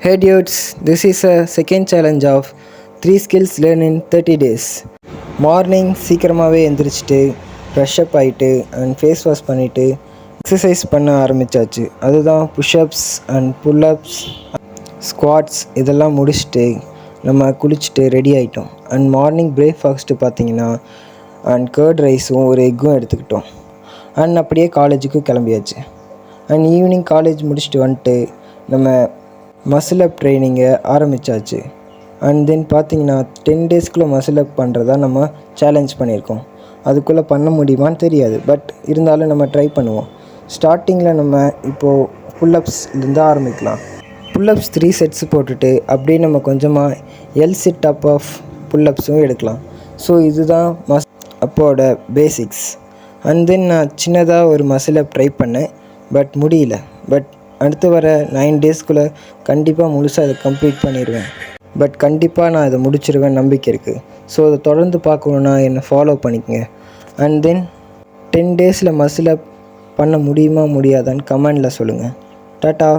Hey dudes, this is a second challenge of 3 skills learned in 30 days. Morning சீக்கிரமாகவே எந்திரிச்சிட்டு fresh up ஆகிட்டு and face wash பண்ணிவிட்டு exercise பண்ண ஆரம்பித்தாச்சு. அதுதான் புஷ்அப்ஸ் அண்ட் புல்அப்ஸ், ஸ்குவாட்ஸ் இதெல்லாம் முடிச்சுட்டு நம்ம குளிச்சுட்டு ரெடி ஆகிட்டோம். அண்ட் மார்னிங் பிரேக்ஃபாஸ்ட்டு பார்த்திங்கன்னா அண்ட் கர்ட் ரைஸும் ஒரு எக்கும் எடுத்துக்கிட்டோம். அண்ட் அப்படியே காலேஜுக்கும் கிளம்பியாச்சு. அண்ட் ஈவினிங் காலேஜ் முடிச்சுட்டு வந்துட்டு நம்ம மசில் அப் ட்ரைனிங்கை ஆரம்பித்தாச்சு. அண்ட் தென் பார்த்திங்கன்னா 10 டேஸ்க்குள்ளே மசில் அப் பண்ணுறதா நம்ம சேலஞ்ச் பண்ணியிருக்கோம். அதுக்குள்ளே பண்ண முடியுமான்னு தெரியாது, பட் இருந்தாலும் நம்ம ட்ரை பண்ணுவோம். ஸ்டார்டிங்கில் நம்ம இப்போது புல்லப்ஸ்லேருந்து ஆரம்பிக்கலாம். புல்லப்ஸ் 3 செட்ஸ் போட்டுட்டு அப்படியே நம்ம கொஞ்சமாக எல் சிட் அப் ஆஃப் புல்லப்ஸும் எடுக்கலாம். ஸோ இதுதான் அப்போட பேசிக்ஸ். அண்ட் தென் நான் சின்னதாக ஒரு மசில் அப் ட்ரை பண்ணேன், பட் முடியல. பட் அடுத்து வர 9 டேஸ்க்குள்ளே கண்டிப்பாக முழுசாக அதை கம்ப்ளீட் பண்ணிடுவேன். பட் கண்டிப்பாக நான் இதை முடிச்சிடுவேன் நம்பிக்கை இருக்குது. ஸோ அதை தொடர்ந்து பார்க்கணுன்னா என்னை ஃபாலோ பண்ணிக்கங்க. அண்ட் தென் 10 டேஸில் மசில் அப் பண்ண முடியுமா முடியாதான்னு கமெண்டில் சொல்லுங்கள். டாட்டா.